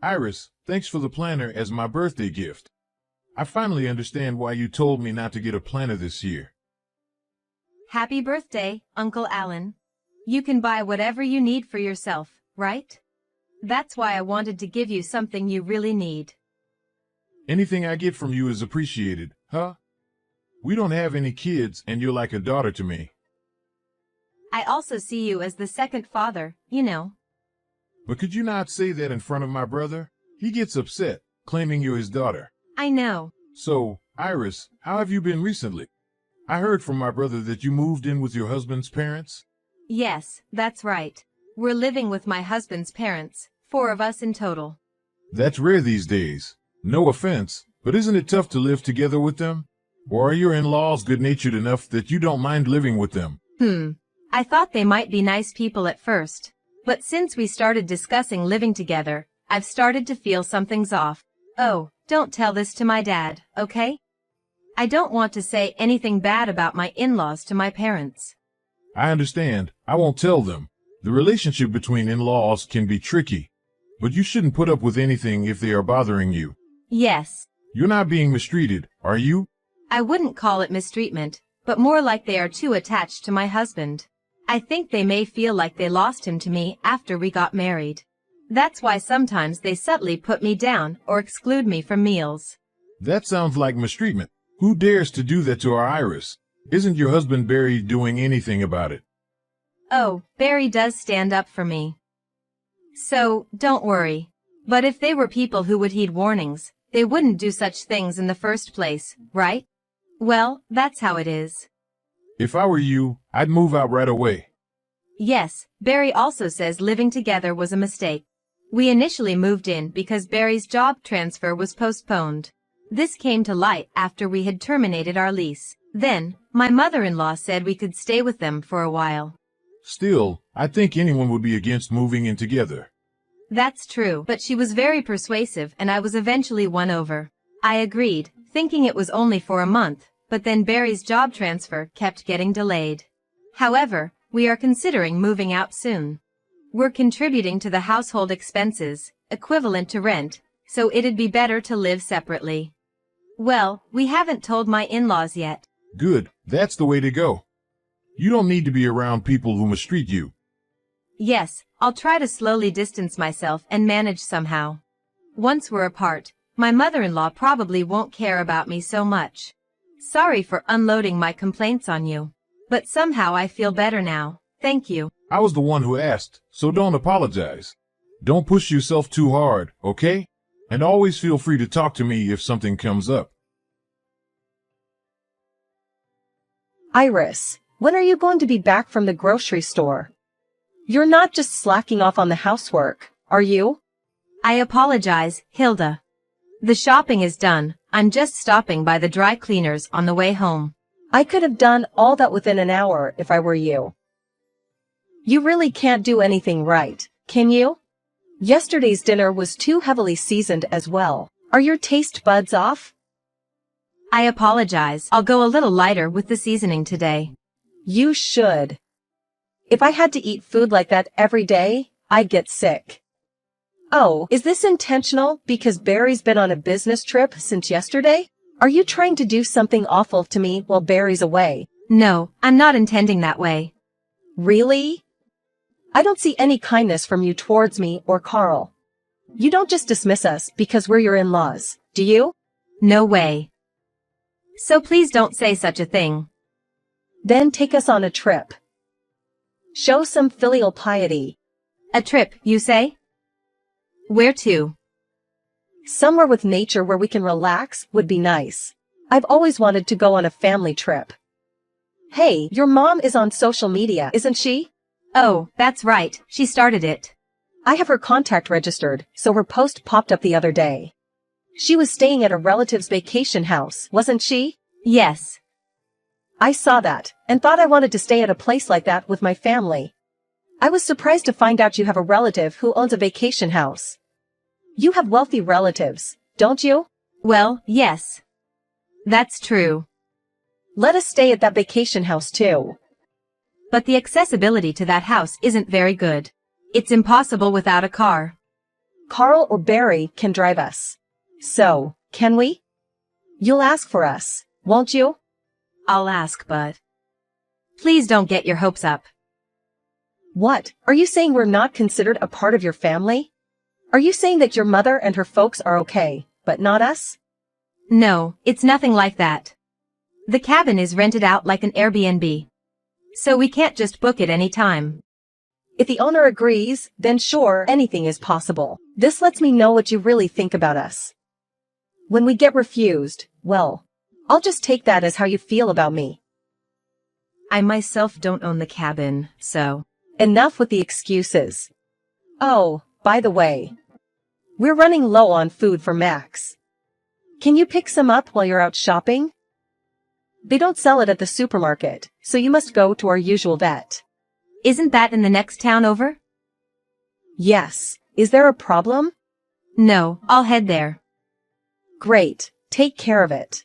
Iris, thanks for the planner as my birthday gift. I finally understand why you told me not to get a planner this year. Happy birthday, Uncle Alan. You can buy whatever you need for yourself, right? That's why I wanted to give you something you really need. Anything I get from you is appreciated, huh? We don't have any kids and you're like a daughter to me. I also see you as the second father, you know. But could you not say that in front of my brother? He gets upset, claiming you're his daughter. I know. So, Iris, how have you been recently? I heard from my brother that you moved in with your husband's parents. Yes, that's right. We're living with my husband's parents, 4 of us in total. That's rare these days. No offense, but isn't it tough to live together with them? Or are your in-laws good-natured enough that you don't mind living with them? I thought they might be nice people at first, but since we started discussing living together, I've started to feel something's off. Oh, don't tell this to my dad, okay? I don't want to say anything bad about my in-laws to my parents. I understand. I won't tell them. The relationship between in-laws can be tricky, but you shouldn't put up with anything if they are bothering you. Yes. You're not being mistreated, are you? I wouldn't call it mistreatment, but more like they are too attached to my husband. I think they may feel like they lost him to me after we got married. That's why sometimes they subtly put me down or exclude me from meals. That sounds like mistreatment. Who dares to do that to our Iris? Isn't your husband Barry doing anything about it? Oh, Barry does stand up for me. So, don't worry. But if they were people who would heed warnings, they wouldn't do such things in the first place, right? Well, that's how it is. If I were you, I'd move out right away. Yes, Barry also says living together was a mistake. We initially moved in because Barry's job transfer was postponed. This came to light after we had terminated our lease. Then, my mother-in-law said we could stay with them for a while. Still, I think anyone would be against moving in together. That's true, but she was very persuasive and I was eventually won over. I agreed, thinking it was only for a month, but then Barry's job transfer kept getting delayed. However, we are considering moving out soon. We're contributing to the household expenses, equivalent to rent, so it'd be better to live separately. Well, we haven't told my in-laws yet. Good, that's the way to go. You don't need to be around people who mistreat you. Yes, I'll try to slowly distance myself and manage somehow. Once we're apart, my mother-in-law probably won't care about me so much. Sorry for unloading my complaints on you. But somehow I feel better now, thank you. I was the one who asked, so don't apologize. Don't push yourself too hard, okay? And always feel free to talk to me if something comes up. Iris, when are you going to be back from the grocery store? You're not just slacking off on the housework, are you? I apologize, Hilda. The shopping is done. I'm just stopping by the dry cleaners on the way home. I could have done all that within an hour if I were you. You really can't do anything right, can you? Yesterday's dinner was too heavily seasoned as well. Are your taste buds off? I apologize. I'll go a little lighter with the seasoning today. You should. If I had to eat food like that every day, I'd get sick. Oh, is this intentional because Barry's been on a business trip since yesterday? Are you trying to do something awful to me while Barry's away? No, I'm not intending that way. Really? I don't see any kindness from you towards me or Carl. You don't just dismiss us because we're your in-laws, do you? No way. So please don't say such a thing. Then take us on a trip. Show some filial piety. A trip, you say? Where to? Somewhere with nature where we can relax would be nice. I've always wanted to go on a family trip. Hey, your mom is on social media, isn't she? Oh, that's right, she started it. I have her contact registered, so her post popped up the other day. She was staying at a relative's vacation house, wasn't she? Yes. I saw that, and thought I wanted to stay at a place like that with my family. I was surprised to find out you have a relative who owns a vacation house. You have wealthy relatives, don't you? Well, yes. That's true. Let us stay at that vacation house too. But the accessibility to that house isn't very good. It's impossible without a car. Carl or Barry can drive us. So, can we? You'll ask for us, won't you? I'll ask, but please don't get your hopes up. What? Are you saying we're not considered a part of your family? Are you saying that your mother and her folks are okay, but not us? No, it's nothing like that. The cabin is rented out like an Airbnb. So we can't just book it any time. If the owner agrees, then sure, anything is possible. This lets me know what you really think about us. When we get refused, well, I'll just take that as how you feel about me. I myself don't own the cabin, so. Enough with the excuses. Oh, by the way, we're running low on food for Max. Can you pick some up while you're out shopping? They don't sell it at the supermarket, so you must go to our usual vet. Isn't that in the next town over? Yes. Is there a problem? No, I'll head there. Great. Take care of it.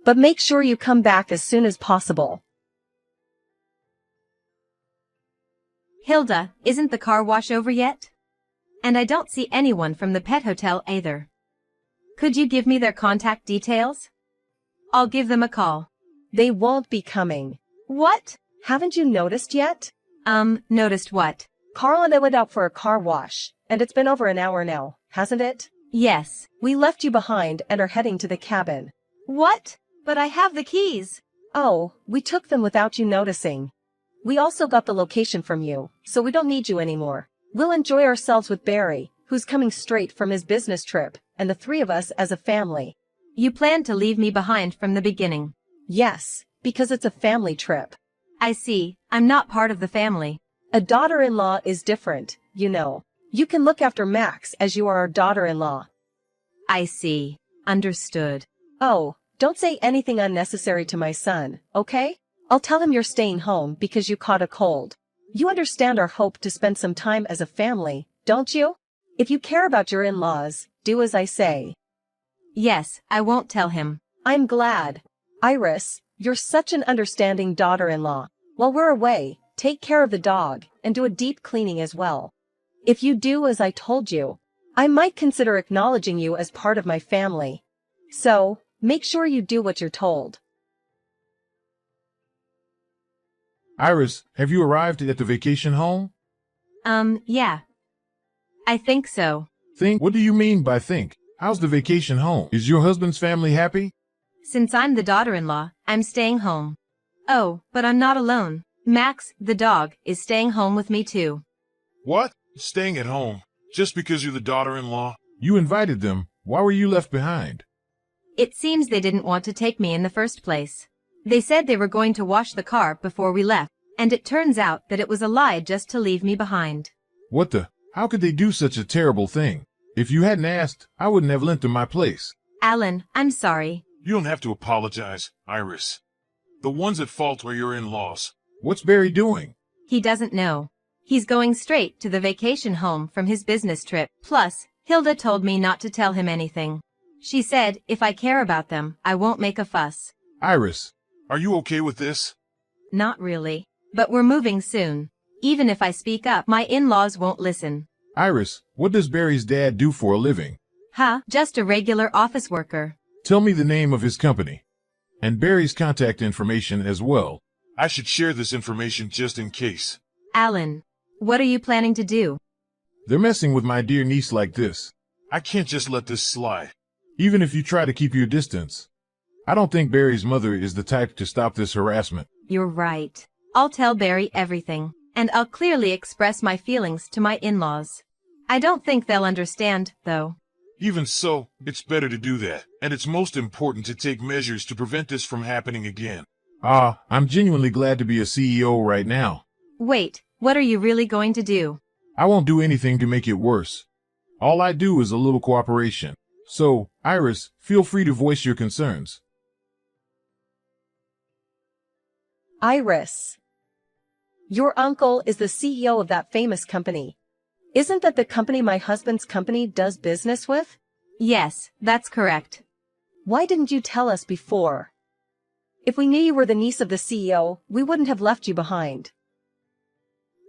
But make sure you come back as soon as possible. Hilda, isn't the car wash over yet? And I don't see anyone from the pet hotel either. Could you give me their contact details? I'll give them a call. They won't be coming. What? Haven't you noticed yet? Noticed what? Carl and I went out for a car wash, and it's been over an hour now, hasn't it? Yes. We left you behind and are heading to the cabin. What? But I have the keys. Oh, we took them without you noticing. We also got the location from you, so we don't need you anymore. We'll enjoy ourselves with Barry, who's coming straight from his business trip, and the three of us as a family. You planned to leave me behind from the beginning. Yes, because it's a family trip. I see. I'm not part of the family. A daughter-in-law is different, you know. You can look after Max as you are our daughter-in-law. I see. Understood. Oh, don't say anything unnecessary to my son, okay? I'll tell him you're staying home because you caught a cold. You understand our hope to spend some time as a family, don't you? If you care about your in-laws, do as I say. Yes, I won't tell him. I'm glad. Iris, you're such an understanding daughter-in-law. While we're away, take care of the dog, and do a deep cleaning as well. If you do as I told you, I might consider acknowledging you as part of my family. So, make sure you do what you're told. Iris, have you arrived at the vacation home? Yeah. I think so. Think? What do you mean by think? How's the vacation home? Is your husband's family happy? Since I'm the daughter-in-law, I'm staying home. Oh, but I'm not alone. Max, the dog, is staying home with me too. What? Staying at home? Just because you're the daughter-in-law? You invited them. Why were you left behind? It seems they didn't want to take me in the first place. They said they were going to wash the car before we left, and it turns out that it was a lie just to leave me behind. What the? How could they do such a terrible thing? If you hadn't asked, I wouldn't have lent them my place. Alan, I'm sorry. You don't have to apologize, Iris. The ones at fault are your in-laws. What's Barry doing? He doesn't know. He's going straight to the vacation home from his business trip. Plus, Hilda told me not to tell him anything. She said, if I care about them, I won't make a fuss. Iris. Are you okay with this? Not really. But we're moving soon. Even if I speak up, my in-laws won't listen. Iris, what does Barry's dad do for a living? Huh? Just a regular office worker. Tell me the name of his company. And Barry's contact information as well. I should share this information just in case. Alan, what are you planning to do? They're messing with my dear niece like this. I can't just let this slide. Even if you try to keep your distance. I don't think Barry's mother is the type to stop this harassment. You're right. I'll tell Barry everything, and I'll clearly express my feelings to my in-laws. I don't think they'll understand, though. Even so, it's better to do that, and it's most important to take measures to prevent this from happening again. I'm genuinely glad to be a CEO right now. Wait, what are you really going to do? I won't do anything to make it worse. All I do is a little cooperation. So, Iris, feel free to voice your concerns. Iris. Your uncle is the CEO of that famous company. Isn't that the company my husband's company does business with? Yes, that's correct. Why didn't you tell us before? If we knew you were the niece of the CEO, we wouldn't have left you behind.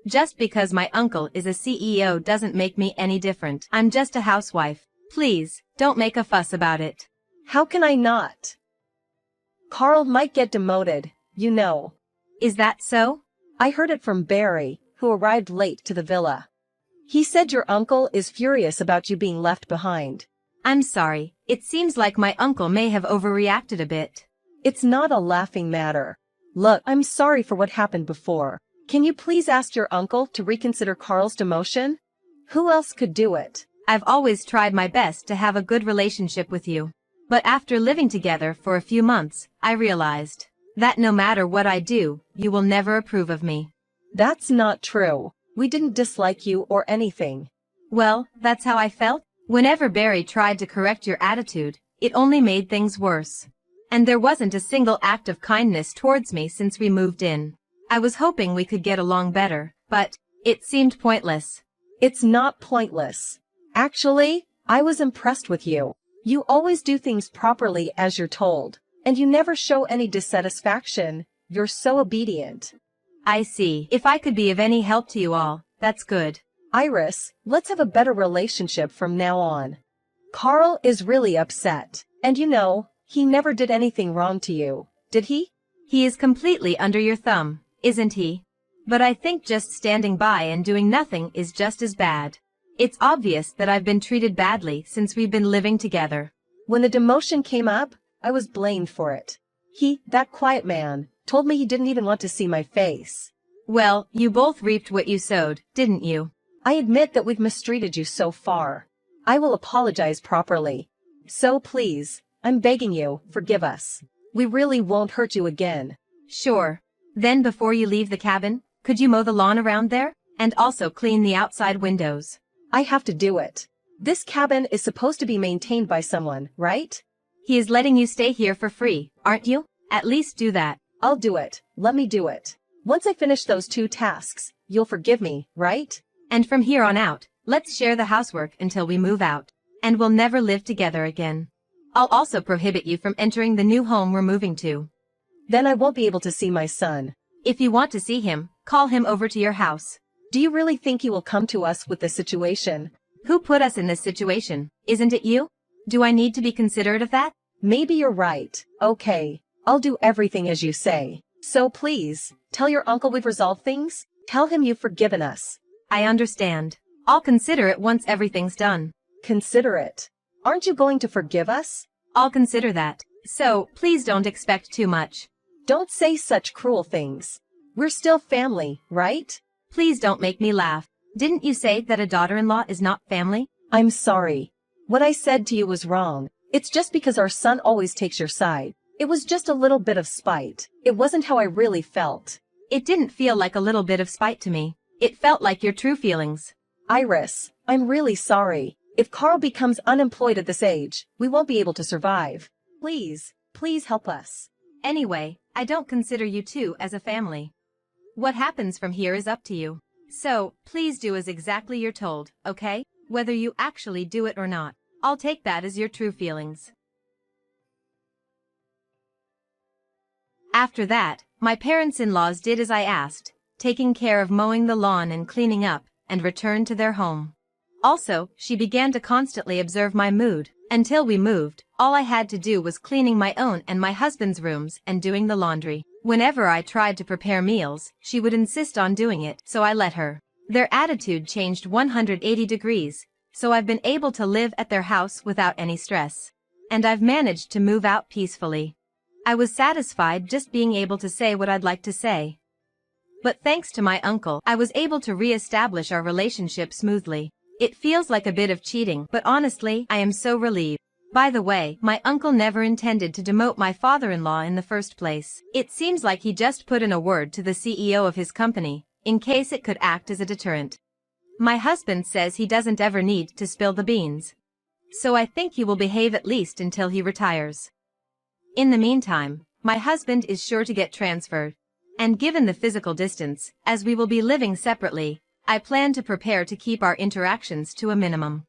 Just because my uncle is a CEO doesn't make me any different. I'm just a housewife. Please, don't make a fuss about it. How can I not? Carl might get demoted, you know. Is that so? I heard it from Barry, who arrived late to the villa. He said your uncle is furious about you being left behind. I'm sorry, it seems like my uncle may have overreacted a bit. It's not a laughing matter. Look, I'm sorry for what happened before. Can you please ask your uncle to reconsider Carl's demotion? Who else could do it? I've always tried my best to have a good relationship with you. But after living together for a few months, I realized that no matter what I do, you will never approve of me. That's not true. We didn't dislike you or anything. Well, that's how I felt. Whenever Barry tried to correct your attitude, it only made things worse. And there wasn't a single act of kindness towards me since we moved in. I was hoping we could get along better, but it seemed pointless. It's not pointless. Actually, I was impressed with you. You always do things properly as you're told, and you never show any dissatisfaction. You're so obedient. I see. If I could be of any help to you all, that's good. Iris, let's have a better relationship from now on. Carl is really upset, and you know, he never did anything wrong to you, did he? He is completely under your thumb, isn't he? But I think just standing by and doing nothing is just as bad. It's obvious that I've been treated badly since we've been living together. When the demotion came up, I was blamed for it. He, that quiet man, told me he didn't even want to see my face. Well, you both reaped what you sowed, didn't you? I admit that we've mistreated you so far. I will apologize properly. So please, I'm begging you, forgive us. We really won't hurt you again. Sure. Then before you leave the cabin, could you mow the lawn around there? And also clean the outside windows. I have to do it. This cabin is supposed to be maintained by someone, right? He is letting you stay here for free, aren't you? At least do that. I'll do it. Let me do it. Once I finish those 2 tasks, you'll forgive me, right? And from here on out, let's share the housework until we move out. And we'll never live together again. I'll also prohibit you from entering the new home we're moving to. Then I won't be able to see my son. If you want to see him, call him over to your house. Do you really think he will come to us with this situation? Who put us in this situation? Isn't it you? Do I need to be considerate of that? Maybe you're right. Okay. I'll do everything as you say. So please, tell your uncle we've resolved things. Tell him you've forgiven us. I understand. I'll consider it once everything's done. Consider it. Aren't you going to forgive us? I'll consider that. So, please don't expect too much. Don't say such cruel things. We're still family, right? Please don't make me laugh. Didn't you say that a daughter-in-law is not family? I'm sorry. What I said to you was wrong. It's just because our son always takes your side. It was just a little bit of spite. It wasn't how I really felt. It didn't feel like a little bit of spite to me. It felt like your true feelings. Iris, I'm really sorry. If Carl becomes unemployed at this age, we won't be able to survive. Please, please help us. Anyway, I don't consider you two as a family. What happens from here is up to you. So, please do as exactly you're told, okay? Whether you actually do it or not. I'll take that as your true feelings. After that, my parents-in-laws did as I asked, taking care of mowing the lawn and cleaning up, and returned to their home. Also, she began to constantly observe my mood. Until we moved, all I had to do was cleaning my own and my husband's rooms and doing the laundry. Whenever I tried to prepare meals, she would insist on doing it, so I let her. Their attitude changed 180 degrees, so I've been able to live at their house without any stress. And I've managed to move out peacefully. I was satisfied just being able to say what I'd like to say. But thanks to my uncle, I was able to re-establish our relationship smoothly. It feels like a bit of cheating, but honestly, I am so relieved. By the way, my uncle never intended to demote my father-in-law in the first place. It seems like he just put in a word to the CEO of his company, in case it could act as a deterrent. My husband says he doesn't ever need to spill the beans. So I think he will behave at least until he retires. In the meantime, my husband is sure to get transferred. And given the physical distance, as we will be living separately, I plan to prepare to keep our interactions to a minimum.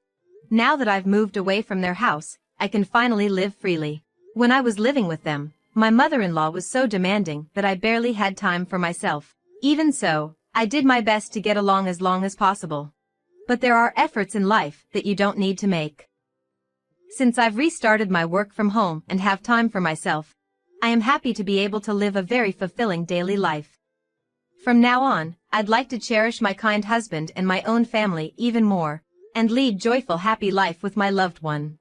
Now that I've moved away from their house, I can finally live freely. When I was living with them, my mother-in-law was so demanding that I barely had time for myself. Even so, I did my best to get along as long as possible. But there are efforts in life that you don't need to make. Since I've restarted my work from home and have time for myself, I am happy to be able to live a very fulfilling daily life. From now on, I'd like to cherish my kind husband and my own family even more, and lead joyful happy life with my loved one.